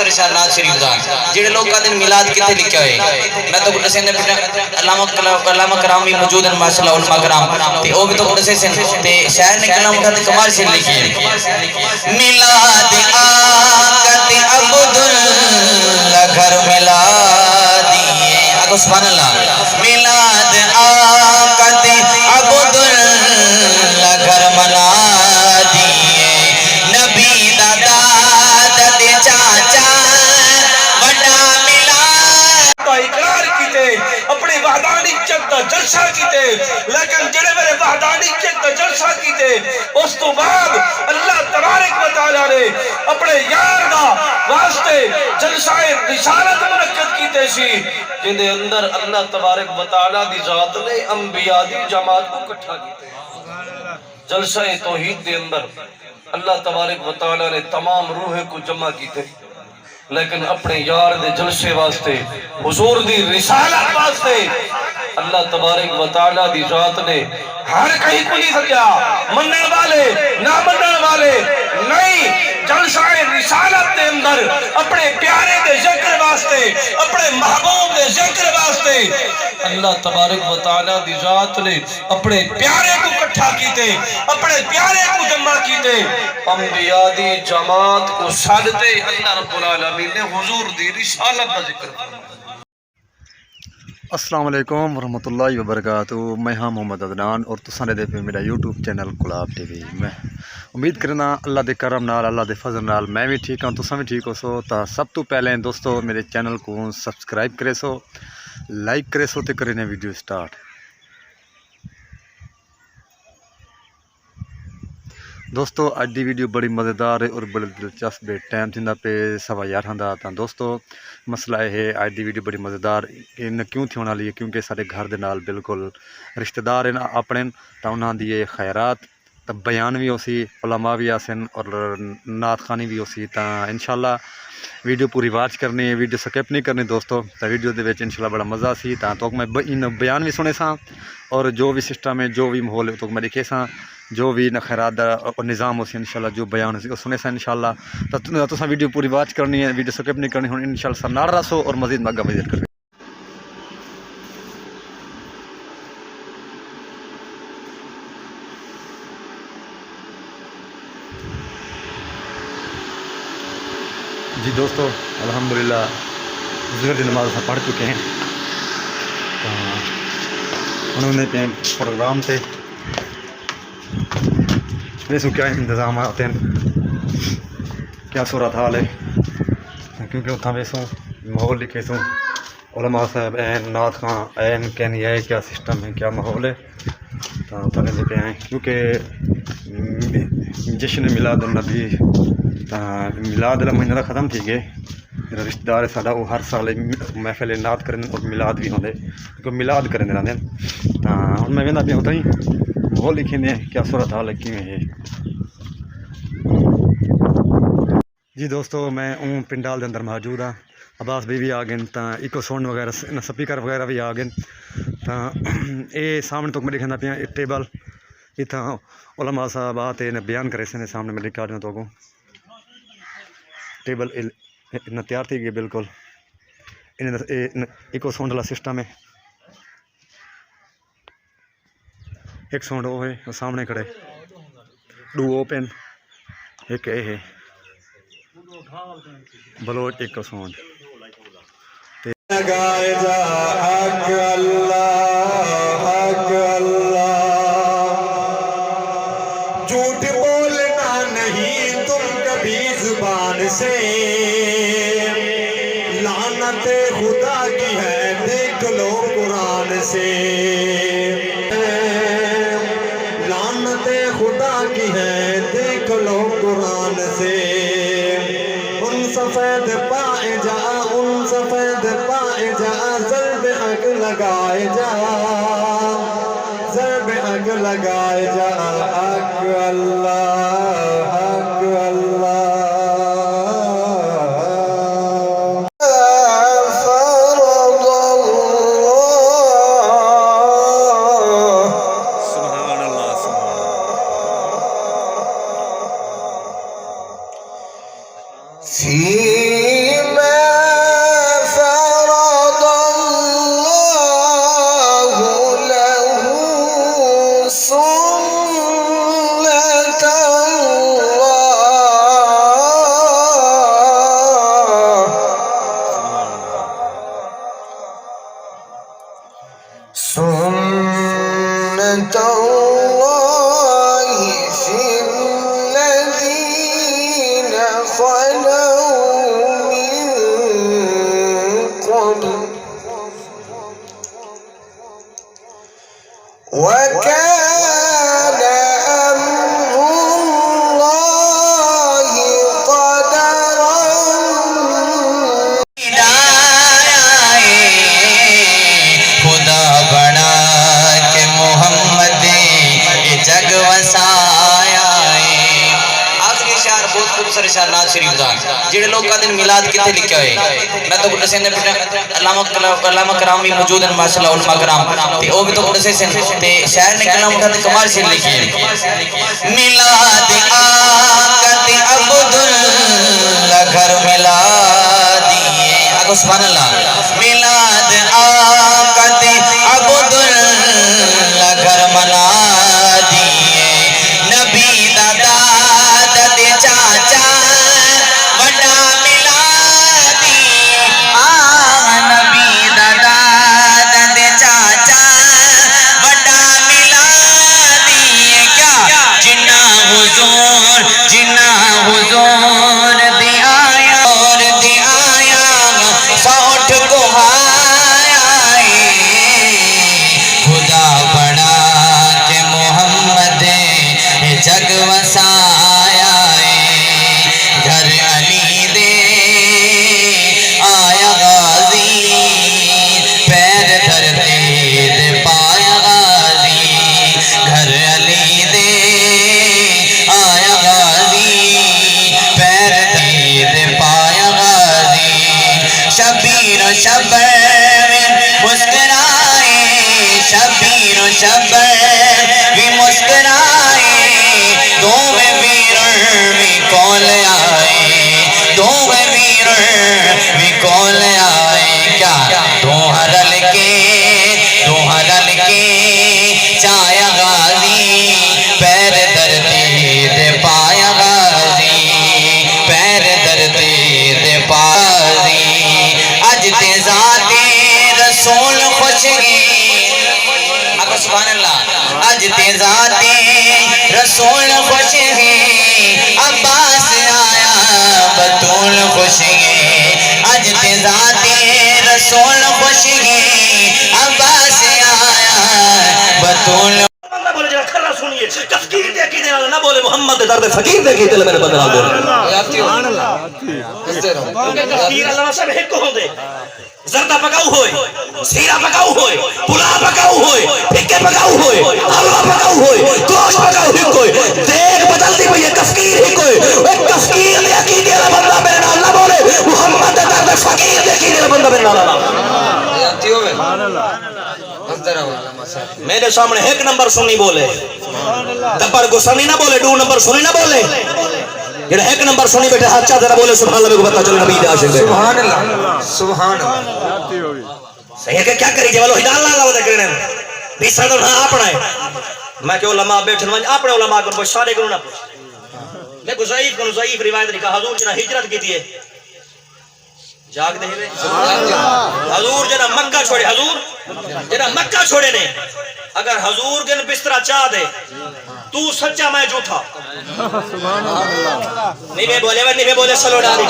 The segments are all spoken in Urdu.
رسالات شریف دا جڑے لوکاں دے میلاد کتے لکھیا ہوئے میں تو دسے نے علامہ کرام بھی موجود ہیں ماشاءاللہ علماء کرام تے او بھی تو دسے سن تے شاعر نے کلام اٹھا تے کمال شعر لکھی میلاد آقا تے عبداللہ گھر میلادی اگو سبحان اللہ میلاد آقا تے عبداللہ گھر ملادی نبی دا داد تے چاچا وڈا میلاد اقرار کیتے اپنی وحدانیت دا جلسہ کیتے لیکن جڑے میرے وحدانیت دا جلسہ کیتے اس تو بعد اللہ تبارک و تعالی نے اپنے یار دا واسطے جلسہ رسالت منعقد کیتے سی جن دے اندر اللہ تبارک و تعالی دی ذات نے انبیاء دی جماعت کو اکٹھا کیتے جلسہ توحید دے اندر اللہ تبارک و تعالی نے تمام روح کو جمع کیتے لیکن اپنے یار دے جلسے واسطے حضور دی رسالت واسطے اللہ تبارک و تعالی دی ذات نے ہر کہیں کو نہیں سکیا منن والے نہ منن والے نہیں جلسہ رسالت دے اندر اپنے پیارے دے ذکر واسطے اپنے محبوب دے ذکر واسطے اللہ تبارک و تعالی دی ذات نے اپنے پیارے کو اکٹھا کیتے اپنے پیارے کو جمع کیتے انبیاء دی جماعت کو سادتے اللہ رب العالمین نے حضور دی رسالت کا ذکر فرمایا۔ السلام علیکم ورحمۃ اللہ وبرکاتہ میں ہاں محمد عدنان اور تساں دے پہ میرا یوٹیوب چینل گلاب ٹی وی میں امید کرنا اللہ دے کرم نال اللہ دے فضل نال میں بھی ٹھیک ہوں تساں بھی ٹھیک ہو سو تا سب تو پہلے دوستو میرے چینل کو سبسکرائب کرے سو لائک کرے سو تے کرے نے ویڈیو سٹارٹ دوستو اج دی ویڈیو بڑی مزیدار ہے اور بڑی دلچسپ ہے ٹائم تھیندا پہ 11:30 دا تا دوستو مسئلہ ہے اج دی ویڈیو بڑی مزیدار ان کیوں تھون والی ہے کیونکہ سارے گھر دے نال بالکل رشتہ دار ہیں اپنے تا انہاں دی خیرات تا بیان بھی ہو سی علماء بھی آسن اور نعت خوانی بھی ہو سی تا انشاءاللہ ویڈیو پوری واچ کرنی ہے ویڈیو سکپ نہیں کرنی دوستو تا ویڈیو دے وچ انشاءاللہ بڑا مزہ سی تا تو میں بیان بھی سنے سا اور جو بھی سسٹم ہے جو بھی ماحول ہے تو میں لکھے سا جو بھی خیرات دا نظام ہو سی انشاءاللہ جو بیان ہو سی وہ سنے سا انشاءاللہ تو ویڈیو پوری واچ کرنی ہے ویڈیو سکپ نہیں کرنی ہوں انشاءاللہ سر نال رسو اور مزید مگا وزٹ کر جی دوستو الحمدللہ ظہر کی نماز پڑھ چکے ہیں انہوں نے پروگرام سے ویسو کیا انتظامات ہیں کیا صورت حال ہے کیونکہ اتنا ویسوں ماحول لکھے سوں علماء صاحب این نعت خاں این کہنی ہے کیا سسٹم ہے کیا ماحول ہے تو اتنے لے پہ آئیں کیونکہ جشن میلاد النبی میلاد والا مہینہ ختم تھی گئے میرا رشتہ دار ہے ساڈا وہ ہر سال محفل نعت کریں اور میلاد بھی ہوندے کیونکہ میلاد کریں رہتے ہیں ہوں میں وہدا پیا اتنا ہی وہ لکھے نے کیا صورت حال ہے کیویں ہے جی دوستو میں پنڈال دے اندر موجود ہاں عباس بی بھی آ گئے تا ایکو ساؤنڈ وغیرہ سپیکر وغیرہ بھی آ گئے تا اے سامنے تو میں لکھنا پیا ٹیبل اتنا علماء صاحب آتے نے بیان کرے سے سامنے میں ریکارڈ میں تو کو ٹیبل اتنا تیار تھی گئی بالکل ایکو ساؤنڈ والا سسٹم ہے ایک ساؤنڈ وہ ہے وہ سامنے کھڑے دو اوپن ایک اے ہے بلوچ ایک ساؤنڈ لگائے جا حق اللہ جھوٹ بولنا نہیں تم کبھی زبان سے لعنت خدا کی ہے دیکھ لو قرآن سے لعنت خدا کی ہے دیکھ لو قرآن سے ان سفید پائے جا ان سفید پائے جا ضرب حق لگائے جا ضرب حق لگائے جا حق اللہ حق اللہ في سنة الله في الذين خلوا من قبل وكان أمر الله قدرا خدا بنا کے محمد یہ جگ وسایا آخری شعر بہت خوبصورت شعر ناز شریف دا جڑے لوگ کا دن میلاد کتے لکھے ہوئے میں تو کچھ سندھ علامہ کرامی موجود ہیں ماشاءاللہ علماء کرام تے او بھی تو کچھ سن تے شاعر نے کلام اٹھا تے کمال شعر لکھی ہے میلاد آقت عبداللہ گھر میلادی آگو سبحان اللہ میلاد آقت عبداللہ گھر منا دیئے نبی دادا دے چاچا وڈا ملا دیئے نبی دادا دے چاچا وڈا ملا دیئے کیا جنہ حضور دی آیا اور دی آیا سوٹھ کو خدا بڑا کہ محمد جگ وسایا گھر علی دے آیا غازی پیر دھرتے دے پایا غازی گھر علی دے آیا غازی پیر دھرتے پایا غازی شبیر و شبر مسکرائے شبیر و شبر بھی مسکرائے دوویں ویرن بھی کول آئے دوویں ویرن بھی کول آئے کیا دوہا رل کے چایا غازی پیر دردی دے پایا غازی پیر دردی دے پازی اج تے ذاتی رسول خوش گئی آگو سبحان اللہ اج تے ذاتی رسول خوش گئی عباس آیا بطول خوش گئی اج تے ذاتی رسول خوش گئی عباس آیا بطول بندہ بولے جڑا کھرا سنیے تفکیر دے کی دینا نہ بولے محمد دے درد فقیر دے کی دل میرے بندہ نہ بولے سبحان اللہ تفکیر اللہ سب ایک کو ہوندے زردہ پکاؤ ہوئے سیرہ پکاؤ ہوئے پلا پکاؤ ہوئے پھکے پکاؤ ہوئے حلوہ پکاؤ ہوئے گوشت پکاؤ ہوئے دیکھ بدلتی ہوئی ہے تفکیر ہی کوئی ایک تفکیر دے کی دینا بندہ میرے نام نہ بولے محمد دے درد فقیر دے کی دینا بندہ میرے نام میرے سامنے ایک نمبر سنی بولے دبر گسانی نہ بولے دو نمبر سنی نہ بولے جڑا ایک نمبر سنی بیٹھے ہاتھ چاہ ذرا بولے سبحان اللہ میں کو پتا چلے نبی دے عاشق دے سبحان اللہ سبحان اللہ صحیح ہے کہ کیا کری جوالو ہدایت اللہ ودا کرنے بھی صدر ہاں اپنا ہے میں کہ علماء بیٹھن وچ اپنے علماء کو پوچھ سارے کو نہ پوچھ میں کو ضعیف روایت لکھا حضور جنا ہجرت کی تھی جاگ دے ہوئے حضور جنا مکہ چھوڑے حضور جنا مکہ چھوڑے نے اگر حضور کے بسترا چاہ دے تو سچا میں جھوٹا نہیں میں بولے سلو ڈالی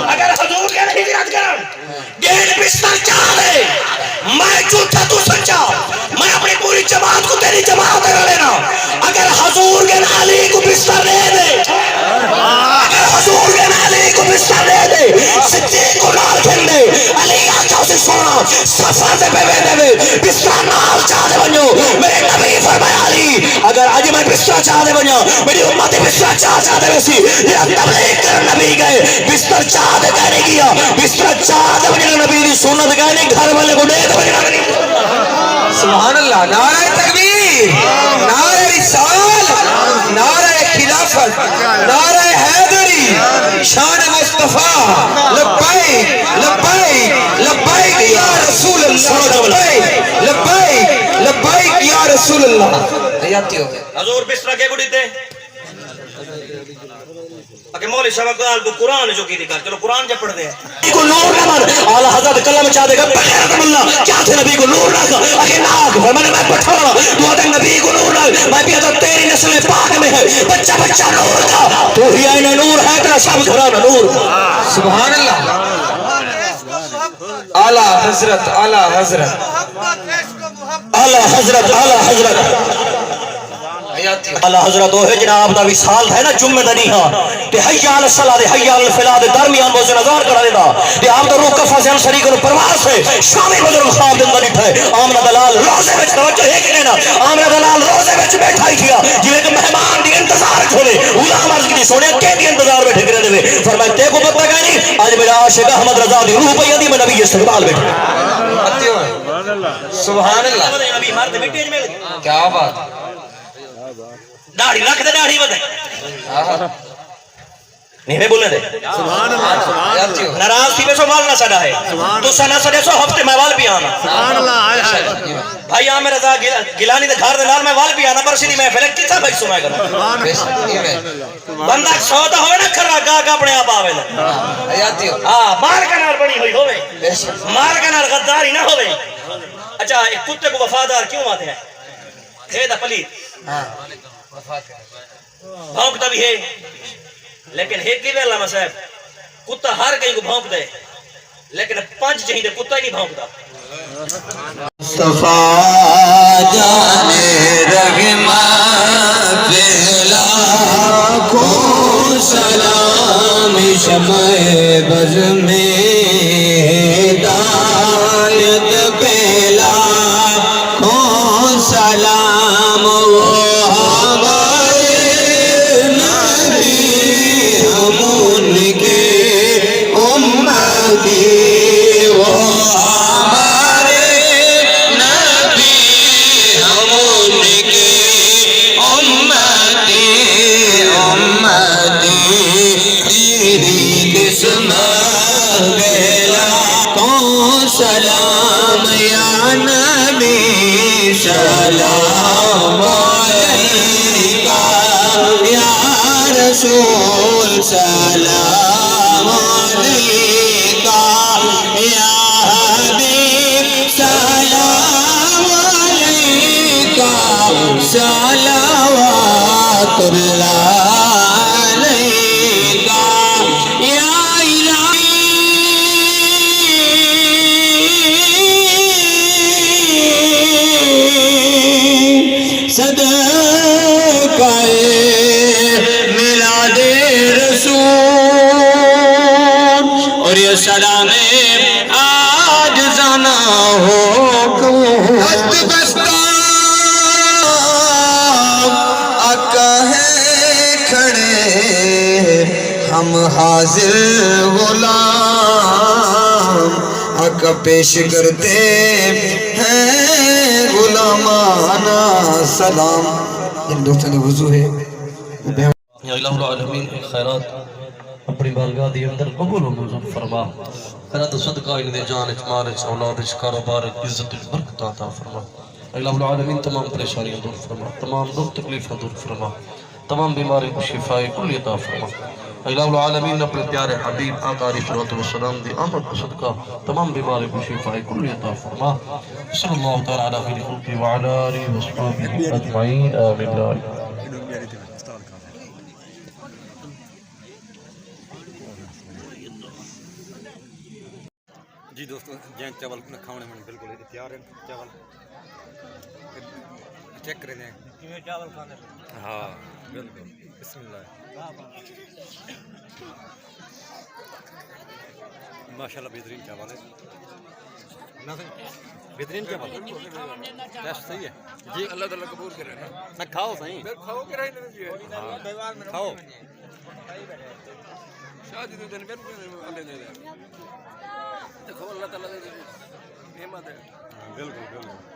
اگر حضور کے ہجرت کرن گیل بستر چاہ دے میں جھوٹا تو سچا میں اپنی پوری جماعت کو تیری جماعت دے لینا اگر حضور کے علی کو بستر دے دے اگر حضور کے علی کو بستر دے دے صدیق کو نال کھل دے علی آجا اسے سونا صفا سے پہ دے بستر نال چاہ دے بنو میرے نبی فرمایا علی اگر آج میں بستر چاہ دے بنو میری امت بستر چاہ دے ویسی یہ تبلیغ کر نبی گئے بستر چاہ دے کہنے گیا بستر چاہ دے بنو نبی دی سنت کہنے گھر والے کو دے دے سبحان اللہ نعرہ تکبیر نعرہ رسال نعرہ خلافت نعرہ حیدری شان مصطفیٰ لبائک لبائک لبائک یا رسول اللہ لبائک لبائک لبائک یا رسول اللہ حضور بستر کے گڑی تے کہ مولوی صاحب اقبال کو قرآن جو کی کر چلو قرآن جب پڑھ دے کو نور نہ مر اعلی حضرت کلم چاہ دے گا بغیر اللہ کیا تھے نبی کو نور نہ اگے ناگ میں پٹھانا تو تے نبی کو نور نہ میں بھی تو تیری نسل پاک میں ہے بچہ بچہ نور کا تو ہی آئین نور ہے تیرا سب گھرانہ نور سبحان اللہ اعلیٰ حضرت اعلیٰ حضرت اعلی حضرت اعلی حضرت اللہ حضرت وہ ہے جناب دا وصال ہے نا جمعہ دا نہیں ہاں تے حی علی الصلاۃ حی علی الفلاح دے درمیان وہ نظر کرا دیتا تے آپ دا روح کفا سے انصاری کو پرواز ہے شامی بدر خواب دے اندر اٹھے آمنہ دلال روزے وچ توجہ ہے کہ نہیں آمنہ دلال روزے وچ بیٹھا ہی کیا جویں کہ مہمان دی انتظار چھوڑے غلام عرض کی سونے کے دی انتظار بیٹھے کرے دے فرمایا تے کو پتہ کہ نہیں اج میرا عاشق احمد رضا دی روح پئی دی میں نبی استقبال بیٹھا سبحان اللہ نبی مارتے مٹی میں کیا بات داڑھی رکھ دے داڑھی ودے نہیں میں بولنے دے سبحان اللہ ناراض تھی ویسو وال نہ سڑا ہے تو سنا سڑے سو ہفتے میں وال بھی آنا سبحان اللہ بھائی آمیر رضا گلانی دے گھر دے نال میں وال بھی آنا برسی نہیں میں پھلے کتا بھائی سمائے کرنا بندہ سودا ہوئے نا کھرا گا اپنے آپ آوے نا مار کا نال بنی ہوئی ہوئے مار کا نال غداری نہ ہوئے اچھا ایک کتے کو وفادار کیوں آتے ہیں ہے دا پلید بھونکتا بھی ہے لیکن ہے کی علامہ صاحب کتا ہر کہیں کو بھونک دے لیکن پانچ چاہیے دے کتا ہی نہیں بھونکتا صفا جانے رغما پہلا کو سلام شمع بز میں ہدایت پہلا کو سلام سلام یا نبی سلام علیکہ یا رسول سلام علیکہ یا حبیب سلام علیکہ صلوات اللہ صدقہ میلاد رسول اور یہ سلام آج زانا ہو ہست بستہ آقا ہے کھڑے ہم حاضر غلام آقا پیش کرتے ہیں غلامانہ سلام ان دوستوں نے وضو ہے یا الہ العالمین خیرات اپنی بارگاہ دی اندر قبول و منظور فرما خیرات صدقہ ان دے جان اچ مال اچ اولاد اچ کاروبار اچ عزت اچ برکت عطا فرما الہ العالمین تمام پریشانیاں دور فرما تمام دکھ تکلیفیں دور فرما تمام بیماری کو شفا کل عطا فرما الہ العالمین اپنے پیارے حبیب آقا علیہ الصلوۃ والسلام دی آمد کا صدقہ تمام بیماری کو شفا کل عطا فرما صلی اللہ تعالی علی خیر خلقہ وعلی آلہ وصحبہ اجمعین آمین جی دوستو جین چاول کھانے میں بالکل تیار ہیں چاول چیک کریں چاول کھانے ہاں بالکل بسم اللہ ماشاءاللہ بہترین چاول ہے بہترین چاول ٹیسٹ صحیح ہے جی اللہ تعالیٰ قبول کرے نہ کھاؤ صحیح کھاؤ کھاؤ شادی دن اللہ تعالیٰ نعمت ہے بالکل بالکل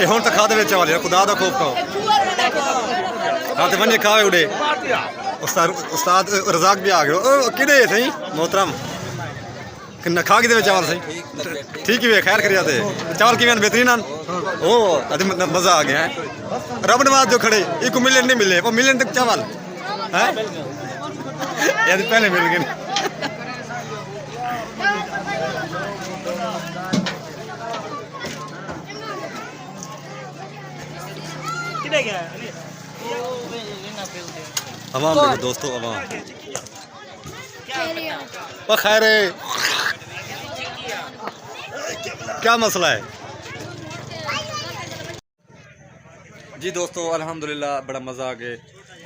ਇਹ ਹੁਣ ਤਾਂ ਖਾਦੇ ਵਿੱਚ ਵਾਲੇ ਖੁਦਾ ਦਾ ਖੋਫ ਖਾਓ ਹਾਂ ਤੇ ਵੰਨੇ ਖਾਵੇ ਉਡੇ ਉਸਤਾਦ ਰਜ਼ਾਕ ਵੀ ਆ ਗਿਆ ਉਹ ਕਿਹੜੇ ਸਹੀ ਮੋਹਤਰਮ ਕਿੰਨਾ ਖਾ ਕੇ ਦੇ ਚਾਵਲ ਸਹੀ ਠੀਕ ਹੀ ਵੇ ਖੈਰ ਕਰਿਆ ਤੇ ਚਾਵਲ ਕਿਵੇਂ ਬਿਹਤਰੀਨ ਹਨ ਉਹ ਅੱਜ ਮਜ਼ਾ ਆ ਗਿਆ ਰੱਬ ਨਵਾਜ਼ ਜੋ ਖੜੇ ਇੱਕ ਮਿਲਣ ਨਹੀਂ ਮਿਲੇ ਉਹ ਮਿਲਣ ਤੱਕ ਚਾਵਲ ਹੈ ਇਹ ਪਹਿਲੇ ਮਿਲ ਗਏ عوام دیکھو دوستو عوام خیر کیا مسئلہ ہے جی دوستو الحمدللہ بڑا مزہ آ گئے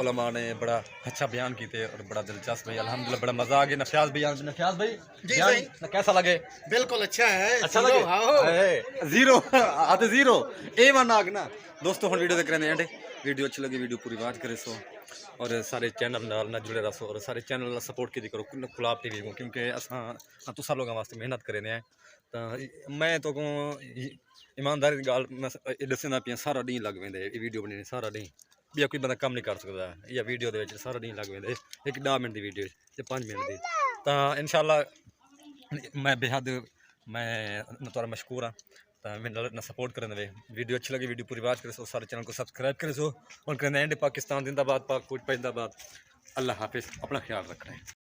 علماء نے بڑا اچھا بیان کیتے اور بڑا دلچسپ بھائی الحمدللہ بڑا مزہ آ گیا نفیاض بھائی بیان کیسا لگے بالکل اچھا ہے اچھا لگے زیرو آتے زیرو اے ون آگ نا دوستو ہن ویڈیو دیکھ رہے ہیں ویڈیو اچھی لگی ویڈیو پوری واچ کرے سو اور سارے چینل نال نہ جڑے رہو اور سارے چینل سپورٹ کی کرو کلاب ٹی وی کو کیونکہ اساں تسا لوگاں واسطے محنت کرے ہیں تا میں تو کو ایمانداری دی گل دسنا پیا سارا دن لگ ویندے ویڈیو بنانی سارا دن بھی کوئی بندہ کم نہیں کر سکتا یا ویڈیو دے وچ سارا دن لگ ویندے ایک 10 منٹ دی ویڈیو تے 5 منٹ دی تا انشاءاللہ میں بے حد میں تھوڑا مشکور ہاں میرے سپورٹ کرنے دے ویڈیو اچھی لگی ویڈیو پوری واچ کرے سو سارے چینل کو سبسکرائب کرے سو اور کرنے اینڈ پاکستان زندہ باد پاک فوج زندہ باد اللہ حافظ اپنا خیال رکھ رہے ہیں